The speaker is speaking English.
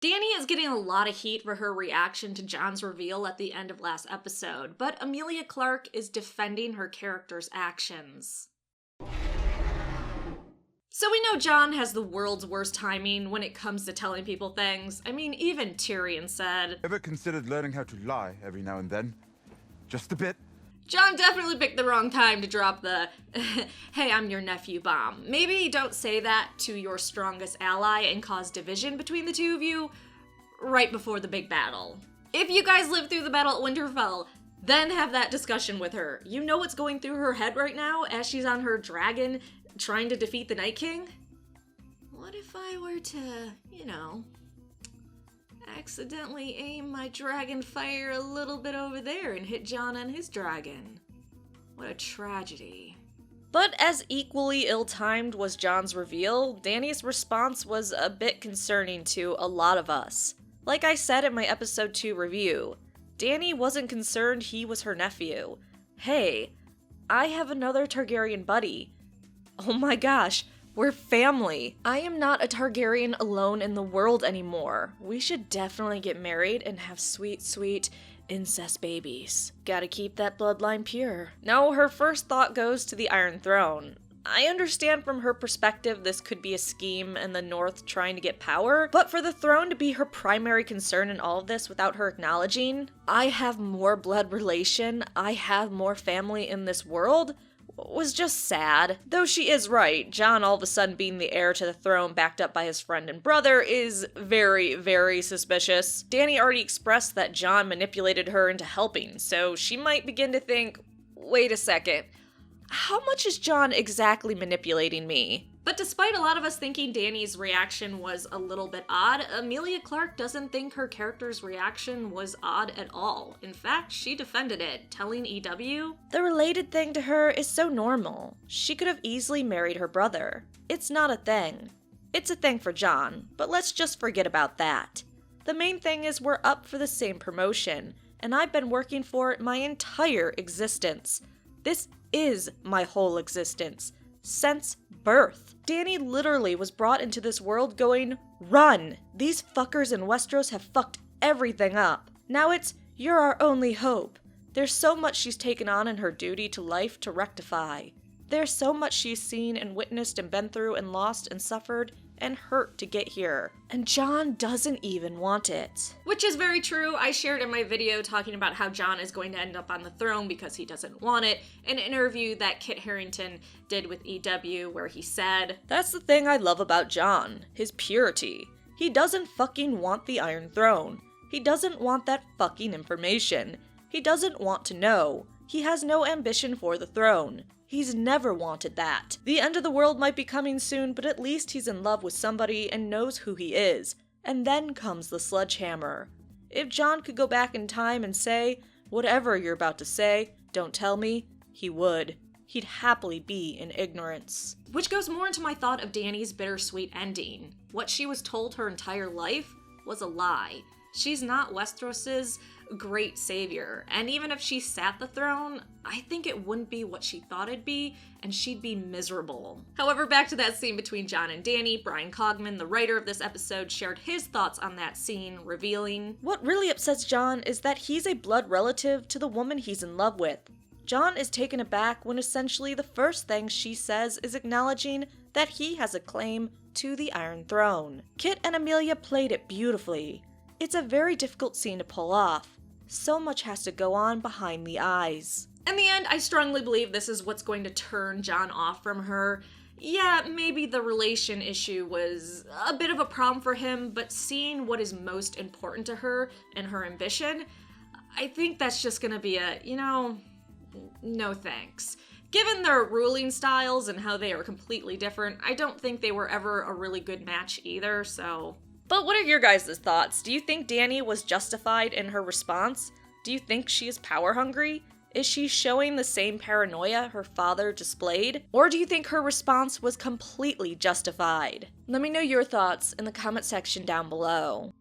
Dani is getting a lot of heat for her reaction to John's reveal at the end of last episode, but Emilia Clarke is defending her character's actions. So we know John has the world's worst timing when it comes to telling people things. I mean, even Tyrion said, "Ever considered learning how to lie every now and then? Just a bit?" John definitely picked the wrong time to drop the, "Hey, I'm your nephew" bomb. Maybe don't say that to your strongest ally and cause division between the two of you right before the big battle. If you guys live through the battle at Winterfell, then have that discussion with her. You know what's going through her head right now as she's on her dragon trying to defeat the Night King? What if I were to, accidentally aim my dragon fire a little bit over there and hit John on his dragon? What a tragedy. But as equally ill-timed was John's reveal, Dani's response was a bit concerning to a lot of us. Like I said in my episode 2 review, Dani wasn't concerned he was her nephew. Hey, I have another Targaryen buddy. Oh my gosh, we're family. I am not a Targaryen alone in the world anymore. We should definitely get married and have sweet, sweet incest babies. Gotta keep that bloodline pure. No, her first thought goes to the Iron Throne. I understand from her perspective this could be a scheme in the North trying to get power, but for the throne to be her primary concern in all of this without her acknowledging, I have more blood relation, I have more family in this world, was just sad. Though she is right, John all of a sudden being the heir to the throne backed up by his friend and brother is very, very suspicious. Dani already expressed that John manipulated her into helping, so she might begin to think, wait a second, how much is John exactly manipulating me? But despite a lot of us thinking Dani's reaction was a little bit odd, Emilia Clarke doesn't think her character's reaction was odd at all. In fact, she defended it, telling EW, "The related thing to her is so normal. She could have easily married her brother. It's not a thing. It's a thing for John, but let's just forget about that. The main thing is we're up for the same promotion, and I've been working for it my entire existence. This is my whole existence. Since birth. Dani literally was brought into this world going, run! These fuckers in Westeros have fucked everything up. Now it's, you're our only hope. There's so much she's taken on in her duty to life to rectify. There's so much she's seen and witnessed and been through and lost and suffered and hurt to get here. And John doesn't even want it." Which is very true. I shared in my video talking about how John is going to end up on the throne because he doesn't want it, an interview that Kit Harington did with EW where he said, "That's the thing I love about John, his purity. He doesn't fucking want the Iron Throne. He doesn't want that fucking information. He doesn't want to know. He has no ambition for the throne. He's never wanted that. The end of the world might be coming soon, but at least he's in love with somebody and knows who he is. And then comes the sledgehammer. If John could go back in time and say, whatever you're about to say, don't tell me, he would. He'd happily be in ignorance." Which goes more into my thought of Dani's bittersweet ending. What she was told her entire life was a lie. She's not Westeros's great savior, and even if she sat the throne, I think it wouldn't be what she thought it'd be, and she'd be miserable. However, back to that scene between John and Dani, Brian Cogman, the writer of this episode, shared his thoughts on that scene, revealing, "What really upsets John is that he's a blood relative to the woman he's in love with. John is taken aback when essentially the first thing she says is acknowledging that he has a claim to the Iron Throne. Kit and Emilia played it beautifully. It's a very difficult scene to pull off. So much has to go on behind the eyes." In the end, I strongly believe this is what's going to turn John off from her. Yeah, maybe the relation issue was a bit of a problem for him, but seeing what is most important to her and her ambition, I think that's just gonna be a, no thanks. Given their ruling styles and how they are completely different, I don't think they were ever a really good match either, so... But what are your guys' thoughts? Do you think Dani was justified in her response? Do you think she is power hungry? Is she showing the same paranoia her father displayed? Or do you think her response was completely justified? Let me know your thoughts in the comment section down below.